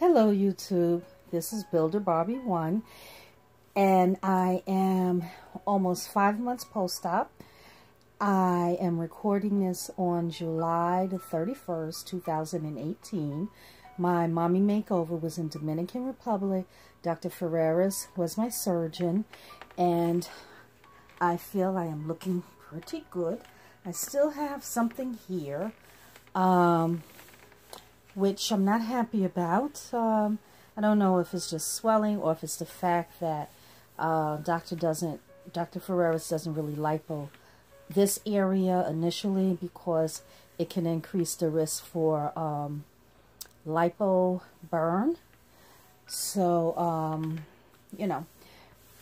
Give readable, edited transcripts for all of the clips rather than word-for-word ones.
Hello YouTube, this is Builder Barbie 1 and I am almost 5 months post-op. I am recording this on July the 31st, 2018. My Mommy Makeover was in Dominican Republic. Dr. Ferreras was my surgeon and I feel I am looking pretty good. I still have something here which I'm not happy about. I don't know if it's just swelling or if it's the fact that Dr. Ferreras doesn't really lipo this area initially because it can increase the risk for lipo burn. So, you know,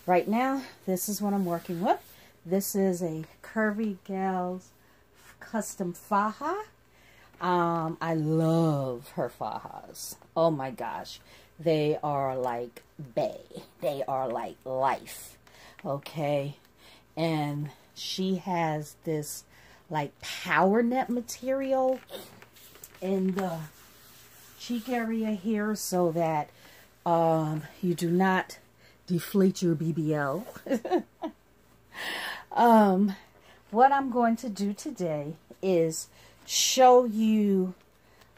right now, this is what I'm working with. This is a Curvygyal's custom faja. I love her fajas. Oh my gosh. They are like bae. They are like life. Okay. And she has this like power net material in the cheek area here so that you do not deflate your BBL. What I'm going to do today is show you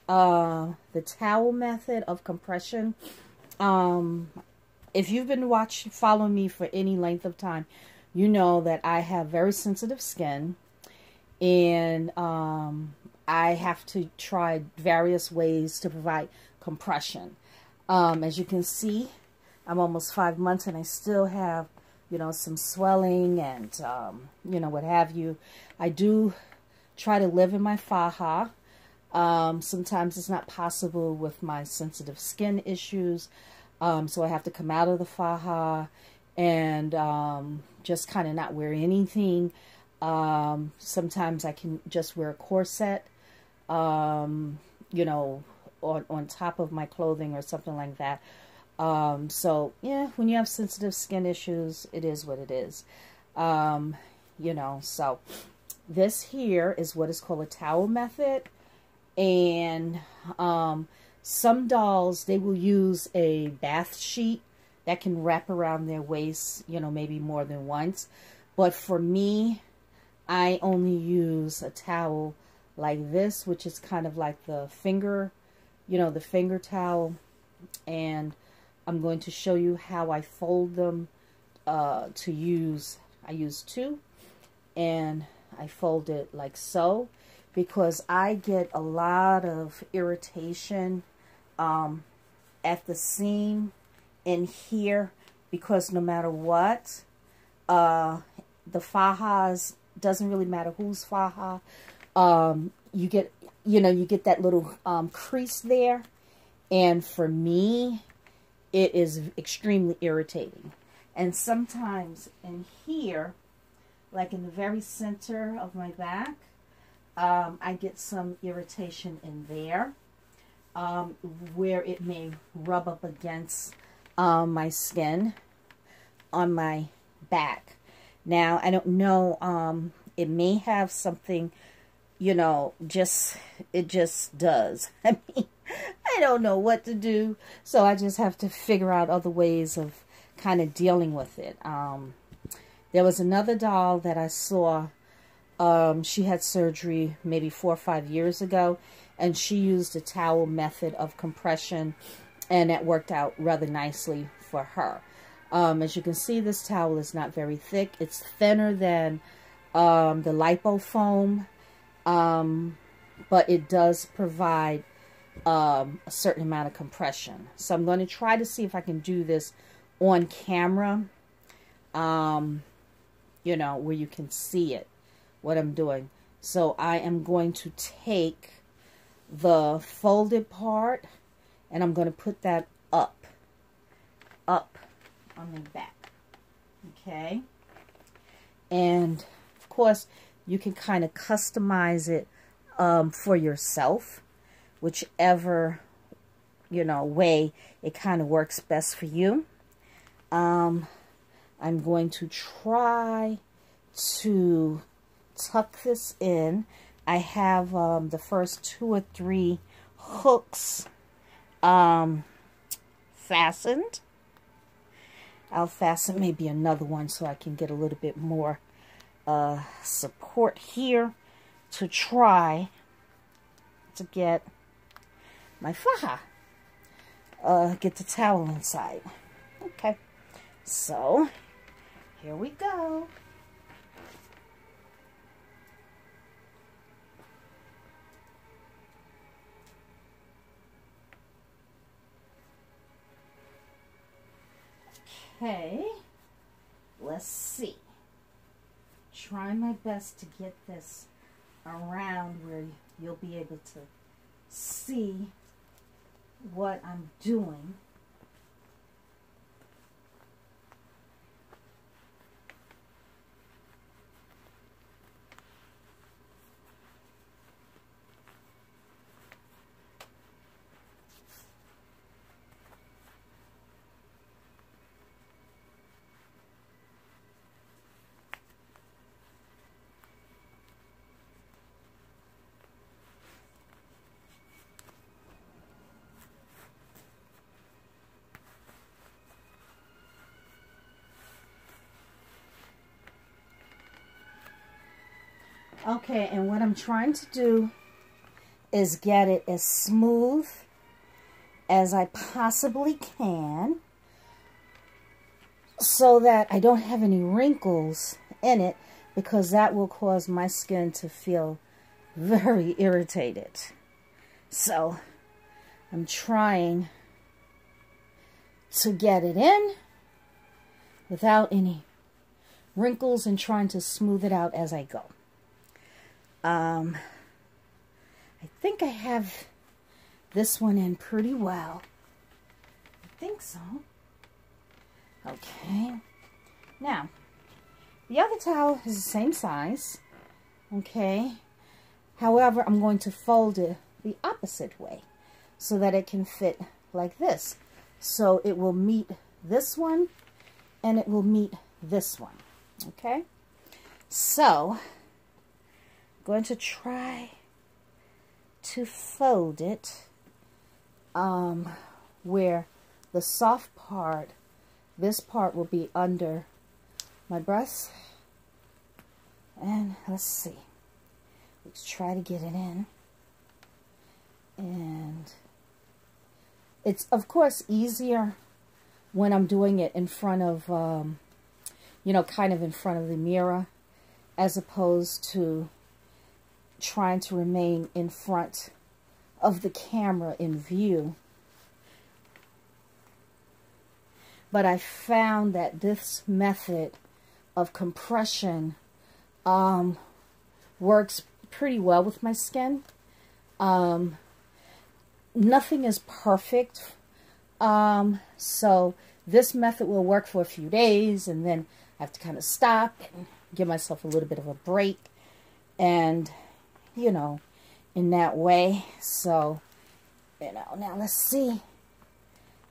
the towel method of compression. If you've been following me for any length of time, you know that I have very sensitive skin and I have to try various ways to provide compression. As you can see, I'm almost 5 months and I still have, you know, some swelling and, you know, what have you. I do try to live in my faja. Sometimes it's not possible with my sensitive skin issues. So I have to come out of the faja and just kind of not wear anything. Sometimes I can just wear a corset, you know, on top of my clothing or something like that. So yeah, when you have sensitive skin issues, it is what it is. You know, so this here is what is called a towel method. And some dolls, they will use a bath sheet that can wrap around their waist, you know, maybe more than once. But for me, I only use a towel like this, which is kind of like the finger, you know, the finger towel. And I'm going to show you how I fold them to use. I use two and I fold it like so because I get a lot of irritation at the seam in here because no matter what, the fajas, doesn't really matter whose faja, you get, you know, you get that little crease there. And for me, it is extremely irritating. And sometimes in here, like in the very center of my back, I get some irritation in there, where it may rub up against my skin on my back. Now, I don't know, it may have something, you know, it just does. I mean, I don't know what to do, so I just have to figure out other ways of kind of dealing with it. There was another doll that I saw. She had surgery maybe 4 or 5 years ago, and she used a towel method of compression, and that worked out rather nicely for her. As you can see, this towel is not very thick. It's thinner than the lipo foam, but it does provide a certain amount of compression. So I'm going to try to see if I can do this on camera, you know, where you can see it, what I'm doing. So I am going to take the folded part and I'm going to put that up on the back. Okay. And of course, you can kind of customize it for yourself, whichever, you know, way it kind of works best for you. I'm going to try to tuck this in. I have the first 2 or 3 hooks fastened. I'll fasten maybe another one so I can get a little bit more support here to try to get my faja, get the towel inside. Okay, so here we go. Okay, let's see. Try my best to get this around where you'll be able to see what I'm doing. Okay, and what I'm trying to do is get it as smooth as I possibly can so that I don't have any wrinkles in it, because that will cause my skin to feel very irritated. So I'm trying to get it in without any wrinkles and trying to smooth it out as I go. I think I have this one in pretty well. I think so. Okay. Now, the other towel is the same size. Okay. However, I'm going to fold it the opposite way so that it can fit like this. So it will meet this one and it will meet this one. Okay. So going to try to fold it where the soft part, this part will be under my breast. And let's see. Let's try to get it in. And it's, of course, easier when I'm doing it in front of, you know, kind of in front of the mirror, as opposed to trying to remain in front of the camera in view. But I found that this method of compression works pretty well with my skin. Nothing is perfect, so this method will work for a few days, and then I have to kind of stop and give myself a little bit of a break, and you know, in that way. So, you know, now let's see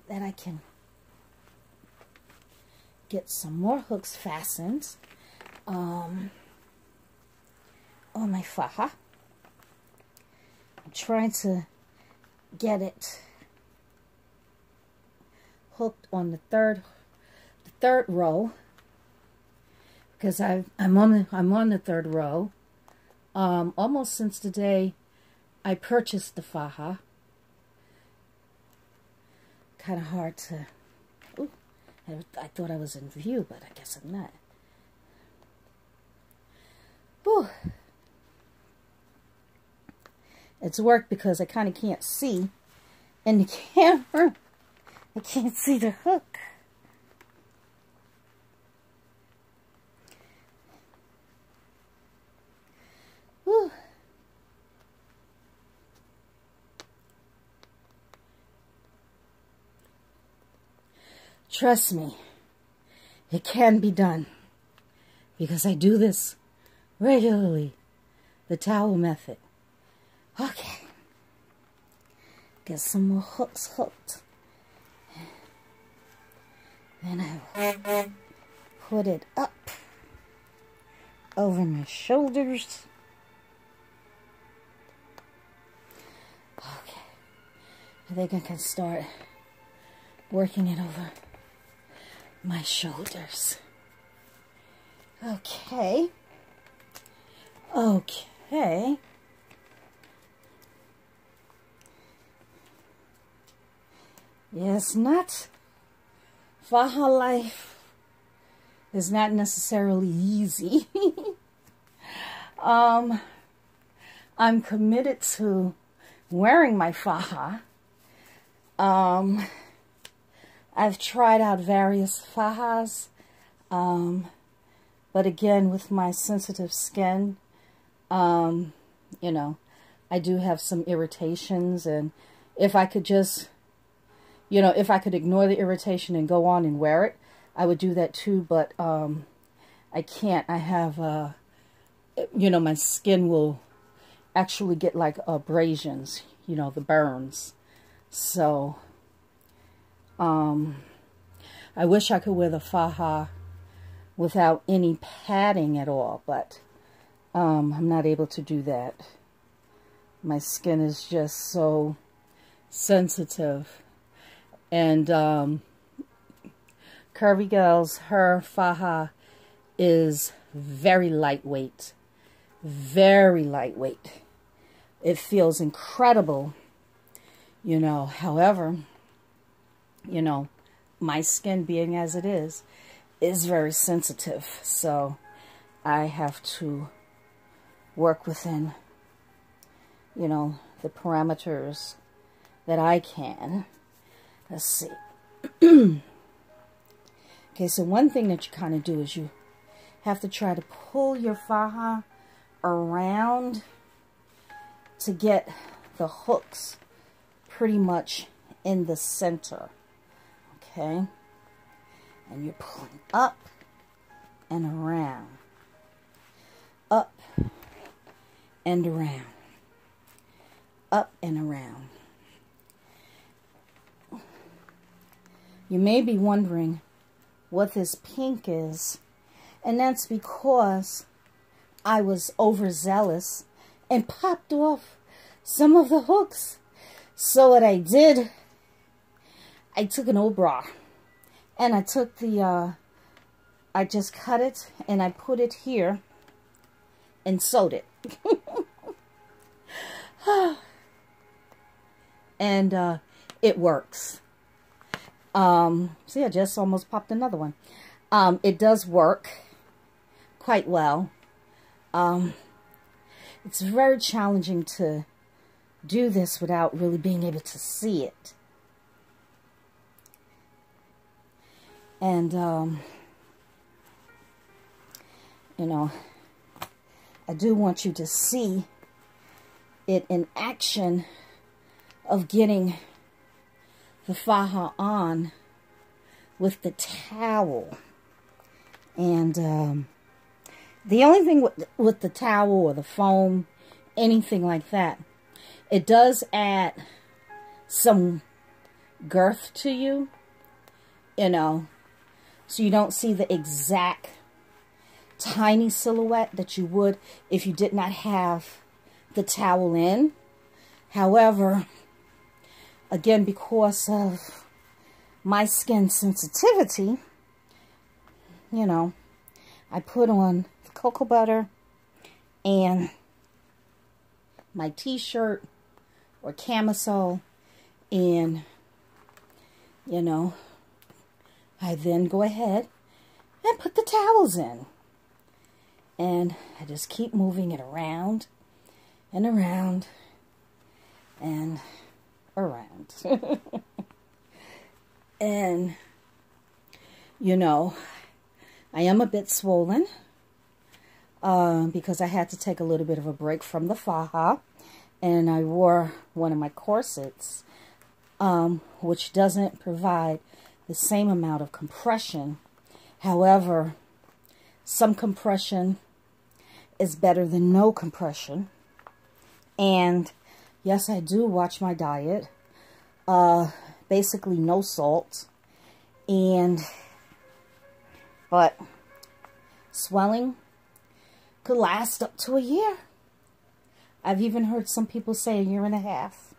that I can get some more hooks fastened on my faja. I'm trying to get it hooked on the third row, because I'm on the third row. Almost since the day I purchased the faja. Kind of hard to... Ooh, I thought I was in view, but I guess I'm not. Ooh. It's worked because I kind of can't see in the camera. I can't see the hook. Whew. Trust me, it can be done, because I do this regularly, the towel method. Okay, get some more hooks hooked. Then I will put it up over my shoulders. Okay, I think I can start working it over my shoulders. Okay. Okay. Yes, not Faja life is not necessarily easy. I'm committed to wearing my faja. I've tried out various fajas, but again, with my sensitive skin, you know, I do have some irritations, and if I could just, you know, if I could ignore the irritation and go on and wear it, I would do that too, but I can't. I have, you know, my skin will actually get like abrasions, you know, the burns. So, I wish I could wear the faja without any padding at all, but I'm not able to do that. My skin is just so sensitive. And Curvygyal's, her faja is very lightweight. Very lightweight. It feels incredible, you know. However, you know, my skin being as it is very sensitive. So I have to work within, you know, the parameters that I can. Let's see. Okay, so one thing that you kind of do is you have to try to pull your faja around to get the hooks pretty much in the center. Okay? And you're pulling up and around. Up and around. Up and around. You may be wondering what this pink is, and that's because I was overzealous and popped off some of the hooks. So what I did, I took an old bra and I took the, I just cut it and I put it here and sewed it. And it works. See, I just almost popped another one. It does work quite well. It's very challenging to do this without really being able to see it. And, you know, I do want you to see it in action of getting the faja on with the towel. And the only thing with the towel or the foam, anything like that, it does add some girth to you, you know, so you don't see the exact tiny silhouette that you would if you did not have the towel in. However, again, because of my skin sensitivity, you know, I put on the cocoa butter and my t-shirt or camisole, and, you know, I then go ahead and put the towels in. And I just keep moving it around and around and around. And, you know, I am a bit swollen because I had to take a little bit of a break from the faja, and I wore one of my corsets, which doesn't provide the same amount of compression. However, some compression is better than no compression. And yes, I do watch my diet. Basically no salt. But swelling could last up to a year. I've even heard some people say a year and a half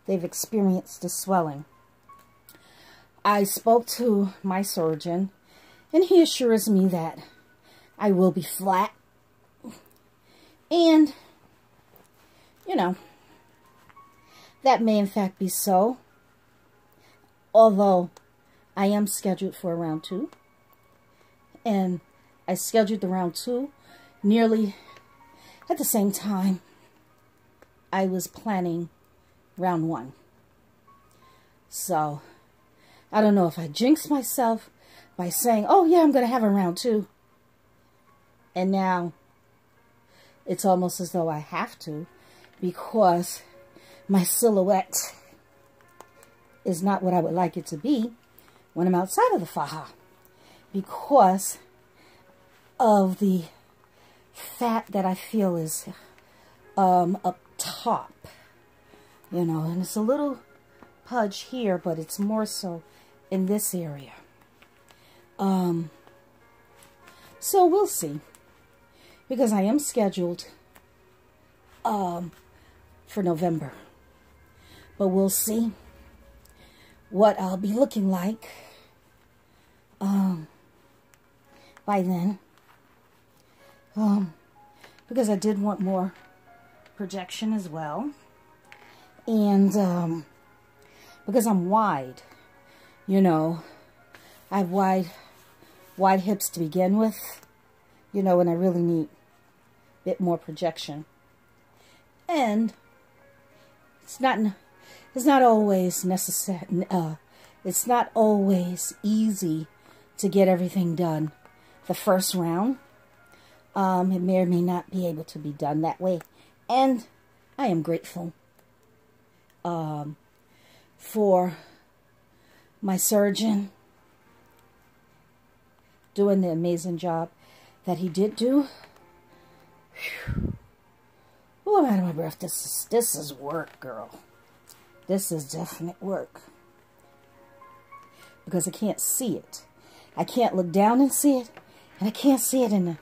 they've experienced the swelling. I spoke to my surgeon, and he assures me that I will be flat. And, you know, that may in fact be so. Although I am scheduled for a round 2. And I scheduled the round 2 nearly at the same time I was planning round 1. So, I don't know if I jinxed myself by saying, oh yeah, I'm going to have a round 2. And now, it's almost as though I have to, because my silhouette is not what I would like it to be when I'm outside of the faja, because of the fat that I feel is up top, you know, and it's a little pudge here, but it's more so in this area. So we'll see, because I am scheduled for November, but we'll see what I'll be looking like by then, because I did want more projection as well, and because I'm wide, you know, I have wide hips to begin with, you know, and I really need a bit more projection. And it's not always necessary. It's not always easy to get everything done the first round. It may or may not be able to be done that way, and I am grateful for my surgeon doing the amazing job that he did do. Oh, I'm out of my breath. This is work, girl. This is definite work, because I can't see it. I can't look down and see it, and I can't see it in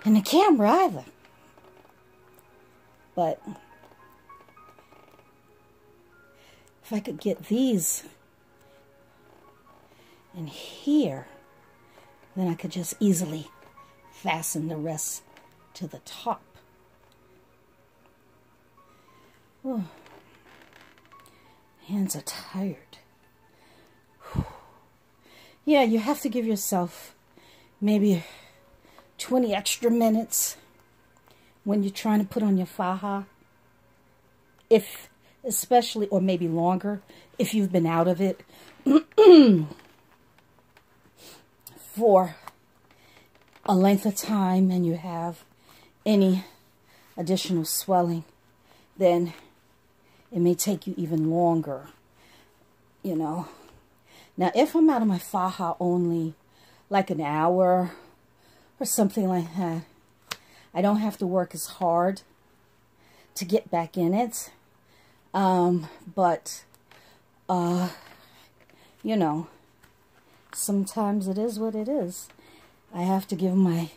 the camera either. But if I could get these in here, then I could just easily fasten the rest to the top. Oh, hands are tired. Whew. Yeah, you have to give yourself maybe 20 extra minutes when you're trying to put on your faja, especially, or maybe longer, if you've been out of it for a length of time and you have any additional swelling, then it may take you even longer, you know. Now, if I'm out of my faja only like an hour or something like that, I don't have to work as hard to get back in it. But, you know, sometimes it is what it is. I have to give my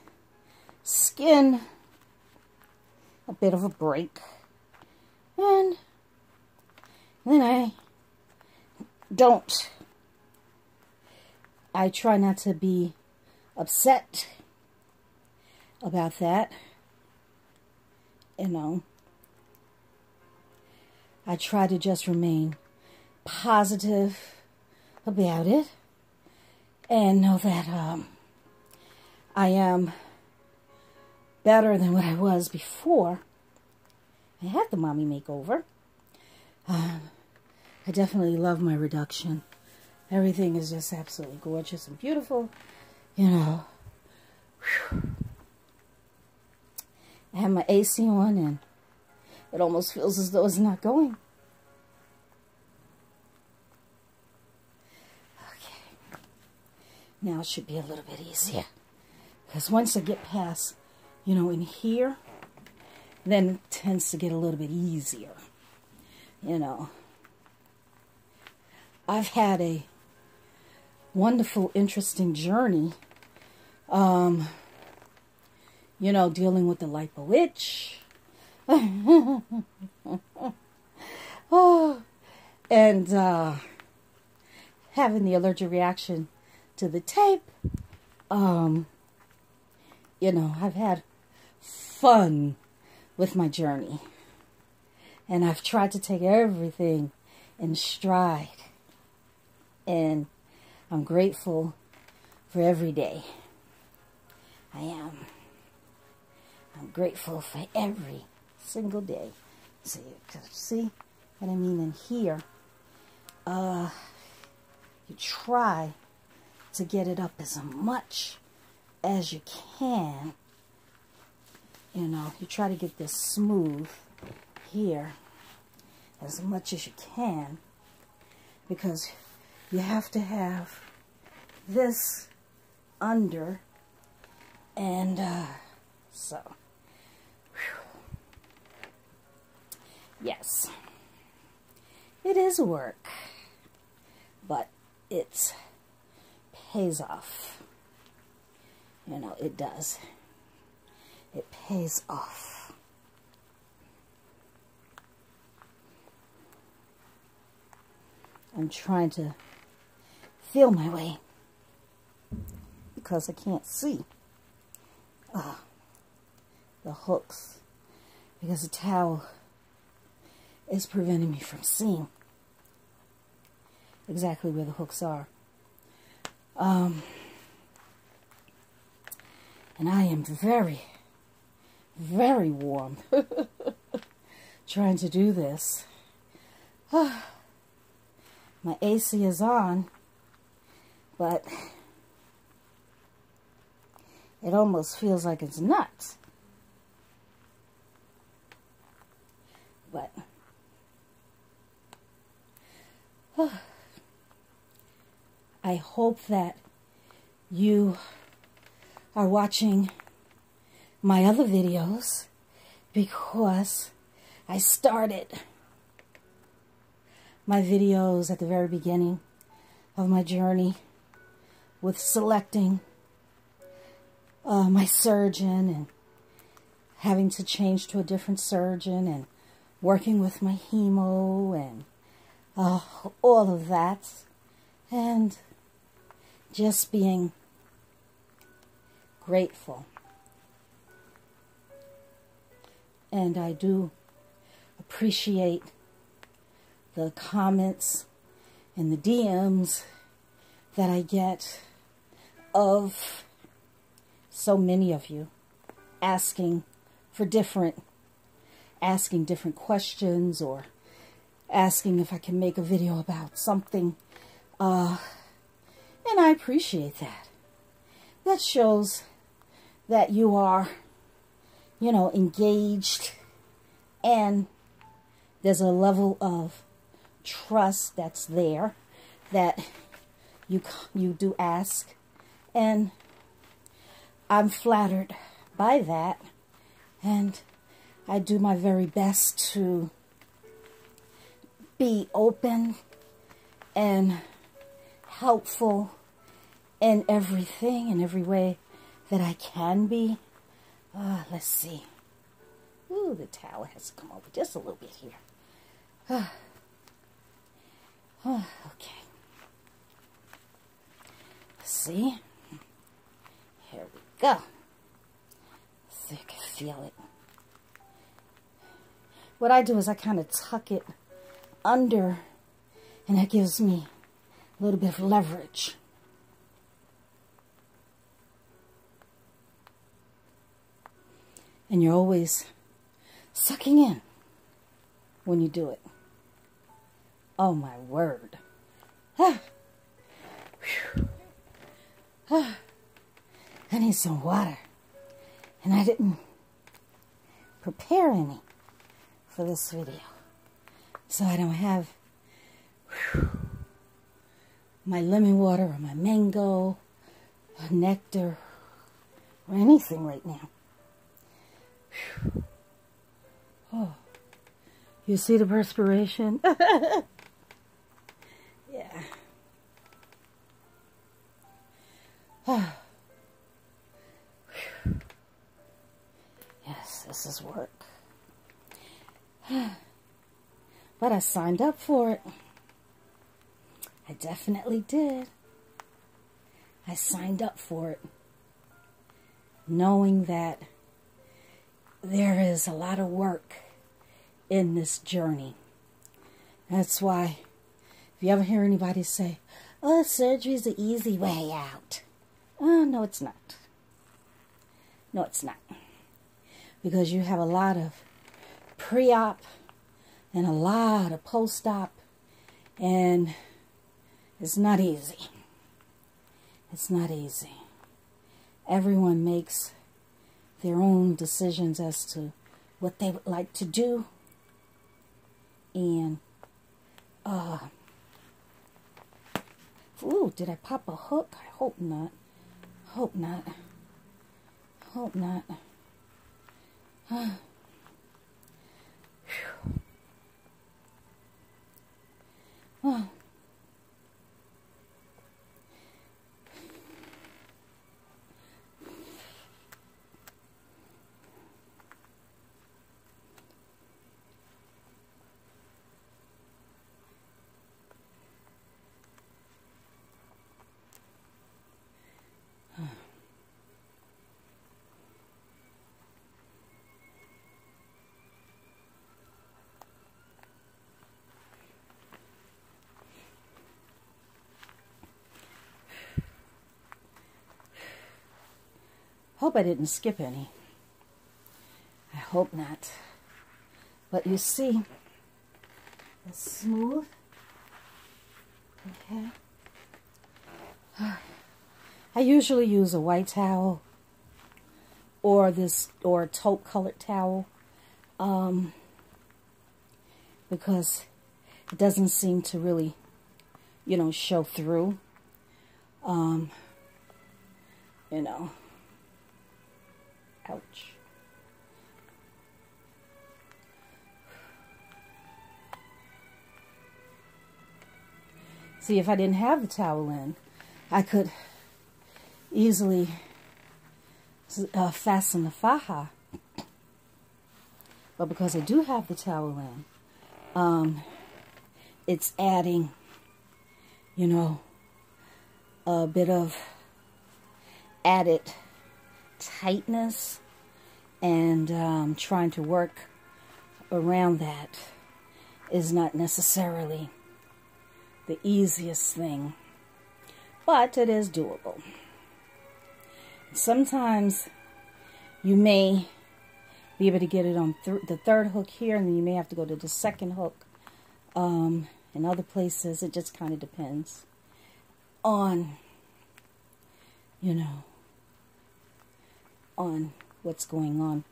skin a bit of a break. And then I try not to be upset about that, you know. I try to just remain positive about it and know that I am better than what I was before I had the Mommy Makeover. I definitely love my reduction. Everything is just absolutely gorgeous and beautiful, you know. Whew. I have my AC on, and it almost feels as though it's not going. Okay. Now it should be a little bit easier. Because once I get past, you know, in here, then it tends to get a little bit easier. You know. I've had a wonderful, interesting journey, you know, dealing with the lipo itch. Oh, and having the allergic reaction to the tape. You know, I've had fun with my journey. And I've tried to take everything in stride. And I'm grateful for every day. I am. I'm grateful for every single day. See what I mean in here? You try to get it up as much as you can. You know, you try to get this smooth here as much as you can, because you have to have this under, and so whew. Yes, it is work, but it pays off. You know, it does. It pays off. I'm trying to feel my way because I can't see the hooks, because the towel is preventing me from seeing exactly where the hooks are. And I am very, very warm trying to do this. My AC is on, but it almost feels like it's not. But I hope that you are watching my other videos, because I started my videos at the very beginning of my journey with selecting my surgeon and having to change to a different surgeon and working with my hemo and all of that, and just being grateful. And I do appreciate the comments and the DMs that I get of so many of you asking different questions, or asking if I can make a video about something. And I appreciate that. That shows that you are, you know, engaged, and there's a level of trust that's there, that you do ask, and I'm flattered by that, and I do my very best to be open and helpful in everything, in every way that I can be. Let's see. Ooh, the towel has to come over just a little bit here. Okay. See? Here we go. So you can feel it. What I do is I kind of tuck it under, and that gives me a little bit of leverage. And you're always sucking in when you do it. Oh my word. I need some water. And I didn't prepare any for this video. So I don't have my lemon water or my mango or nectar or anything right now. Oh, you see the perspiration? Yeah. Yes, this is work. But I signed up for it. I definitely did. I signed up for it, knowing that there is a lot of work in this journey. That's why, if you ever hear anybody say, oh, surgery is the easy way out. No, it's not. No, it's not. Because you have a lot of pre-op and a lot of post-op, and it's not easy. It's not easy. Everyone makes their own decisions as to what they would like to do. And, ooh, did I pop a hook? I hope not. Hope not. Hope not. Oh. Hope I didn't skip any. I hope not. But you see, it's smooth. Okay. I usually use a white towel or a taupe colored towel, because it doesn't seem to really, show through. Ouch. See, if I didn't have the towel in, I could easily fasten the faja. But because I do have the towel in, it's adding, a bit of added tightness, and trying to work around that is not necessarily the easiest thing, but it is doable. Sometimes you may be able to get it on the third hook here, and then you may have to go to the second hook. In other places, it just kind of depends on, on what's going on.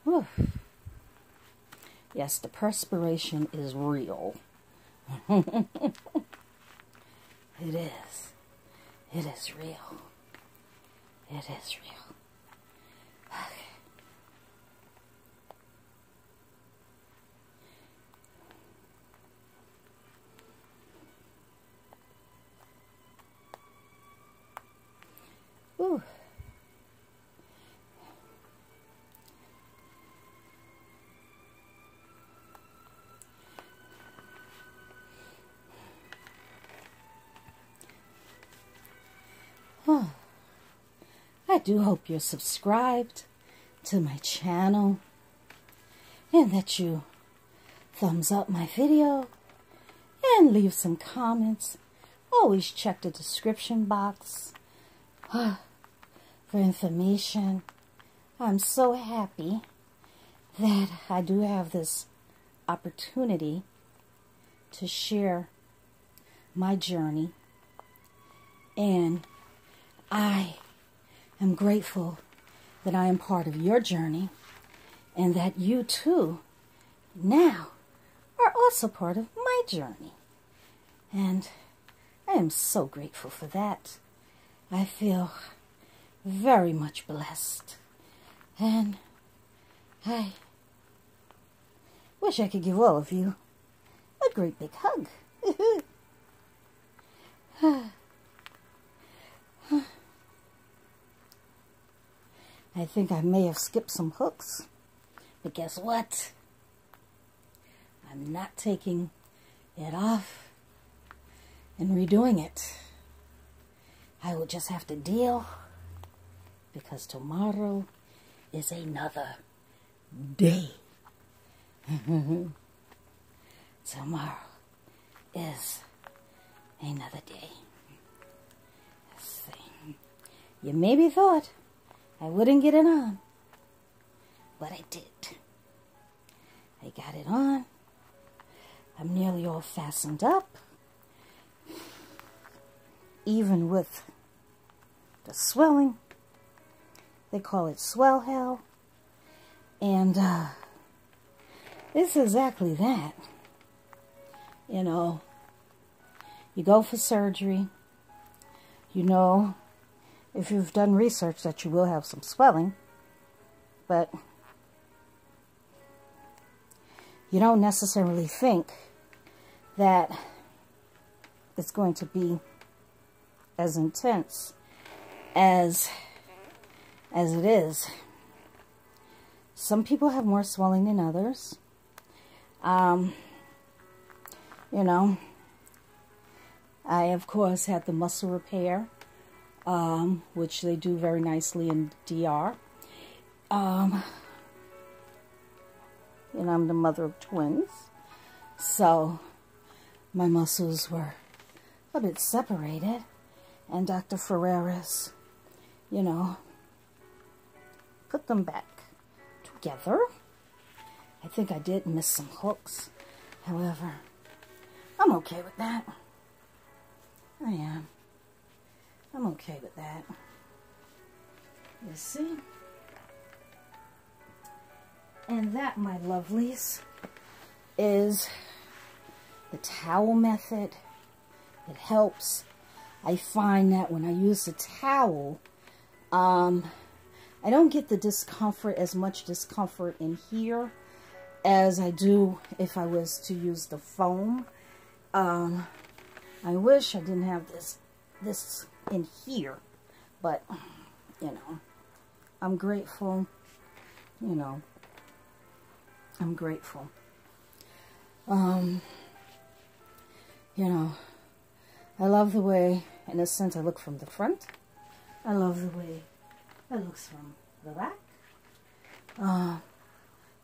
Whew. Yes, the perspiration is real. It is. It is real. It is real. Okay. Ooh. Oh. I do hope you're subscribed to my channel and that you thumbs up my video and leave some comments. Always check the description box for information. I'm so happy that I do have this opportunity to share my journey, and I am grateful that I am part of your journey, and that you too now are also part of my journey. And I am so grateful for that. I feel very much blessed, and I wish I could give all of you a great big hug. I think I may have skipped some hooks, but guess what? I'm not taking it off and redoing it. I will just have to deal, because tomorrow is another day. Tomorrow is another day. Let's see. You maybe thought I wouldn't get it on, but I did. I got it on. I'm nearly all fastened up, even with the swelling. They call it swell hell, and it's exactly that. You know, you go for surgery, you know, if you've done research, that you will have some swelling, but you don't necessarily think that it's going to be as intense as it is. Some people have more swelling than others. You know, I of course had the muscle repair, which they do very nicely in DR. You know, I'm the mother of twins, so my muscles were a bit separated, and Dr. Ferreras, you know, put them back together. I think I did miss some hooks, however, I'm okay with that. I am. I'm okay with that. You see? And that, my lovelies, is the towel method. It helps. I find that when I use the towel, I don't get the discomfort, as much discomfort in here as I do if I was to use the foam. I wish I didn't have this in here, but, you know, I'm grateful, you know. I'm grateful. You know, I love the way, in a sense, I look from the front. I love the way it looks from the back.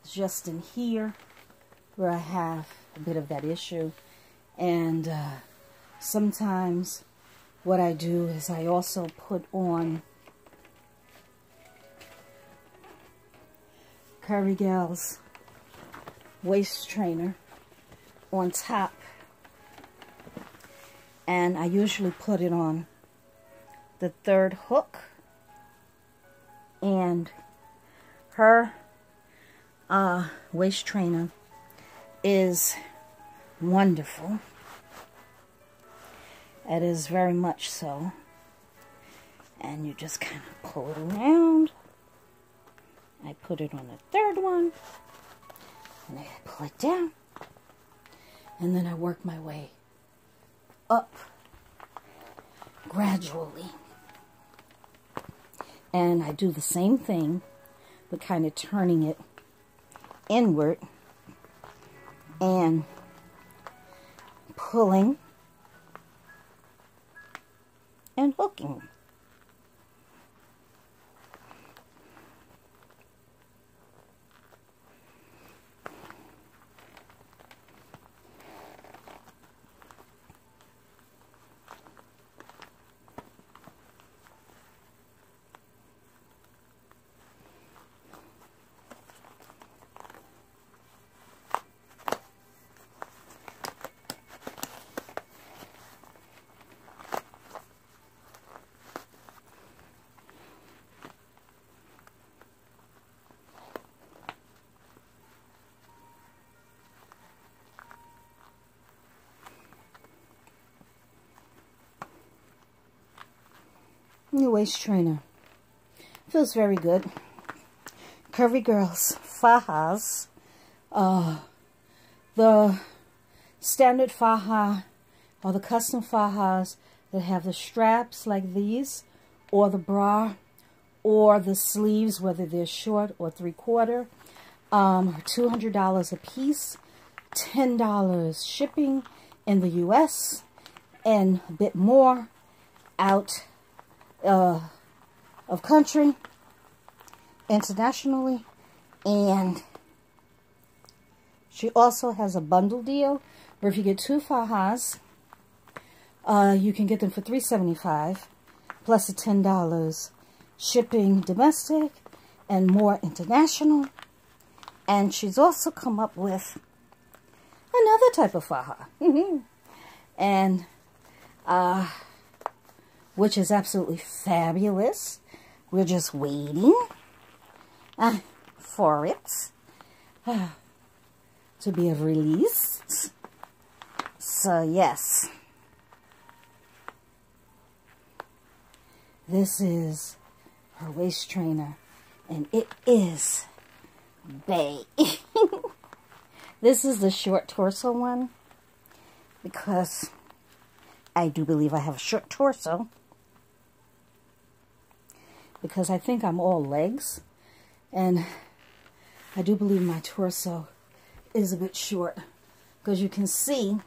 It's just in here where I have a bit of that issue. And sometimes what I do is I also put on Curvygyal's waist trainer on top, and I usually put it on the third hook, and her waist trainer is wonderful. It is very much so. And you just kind of pull it around. I put it on the third one, and I pull it down, and then I work my way up gradually. And I do the same thing, but kind of turning it inward and pulling and hooking. New waist trainer. Feels very good. Curvygirl's fajas. The standard faja or the custom fajas that have the straps like these, or the bra, or the sleeves, whether they're short or 3/4, are $200 a piece, $10 shipping in the U.S., and a bit more out of country, internationally. And she also has a bundle deal where if you get 2 fajas, you can get them for $375 plus the $10 shipping domestic and more international. And she's also come up with another type of faja, and which is absolutely fabulous. We're just waiting for it to be released. So yes, this is her waist trainer, and it is bae. This is the short torso one, because I do believe I have a short torso, because I think I'm all legs, and I do believe my torso is a bit short, because you can see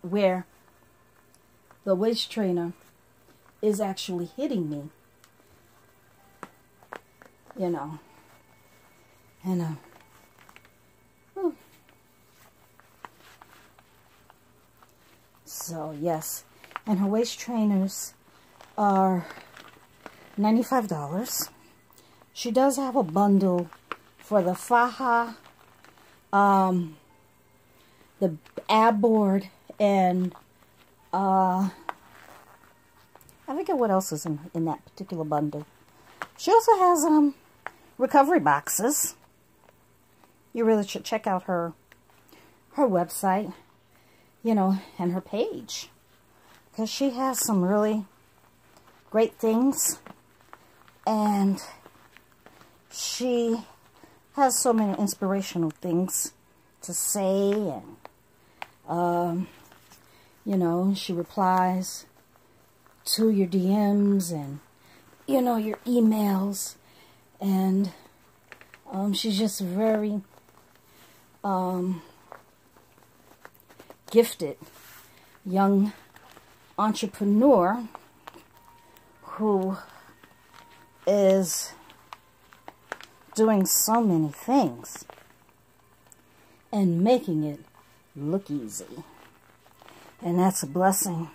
where the waist trainer is actually hitting me, you know, and so yes, and her waist trainers are $95. She does have a bundle for the faja, the ab board, and I forget what else is in that particular bundle. She also has recovery boxes. You really should check out her website, you know, and her page, because she has some really great things, and she has so many inspirational things to say, and you know, she replies to your DMs and, you know, your emails, and she's just very gifted young entrepreneur who is doing so many things and making it look easy. And that's a blessing.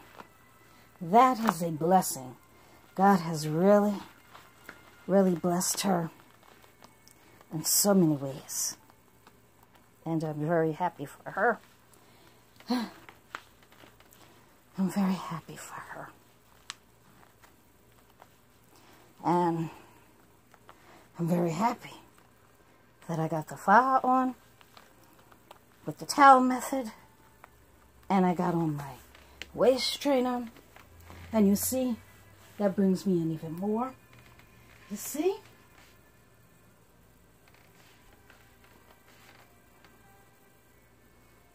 That is a blessing. God has really, really blessed her in so many ways. And I'm very happy for her. I'm very happy for her. And I'm very happy that I got the faja on with the towel method, and I got on my waist trainer. And you see, that brings me in even more. You see?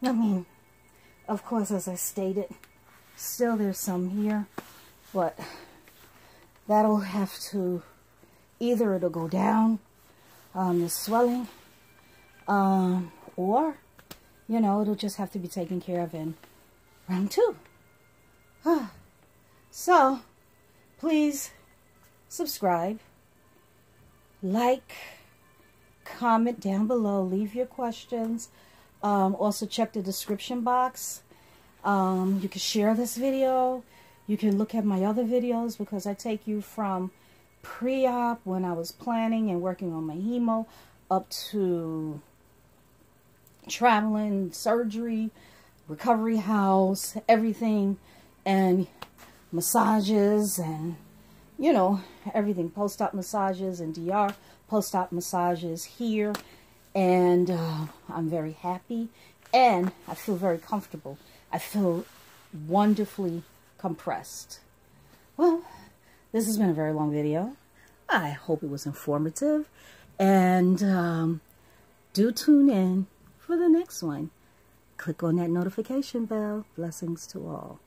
I mean, of course, as I stated, still there's some here, but that'll have to, either it'll go down, the swelling, or, you know, it'll just have to be taken care of in round 2. So, please subscribe, like, comment down below, leave your questions. Also check the description box. You can share this video. You can look at my other videos, because I take you from pre-op, when I was planning and working on my hemo, up to traveling, surgery, recovery house, everything, and massages, and, you know, everything, post-op massages and DR post-op massages here. And I'm very happy, and I feel very comfortable. I feel wonderfully compressed. Well, this has been a very long video. I hope it was informative, and do tune in for the next one. Click on that notification bell. Blessings to all.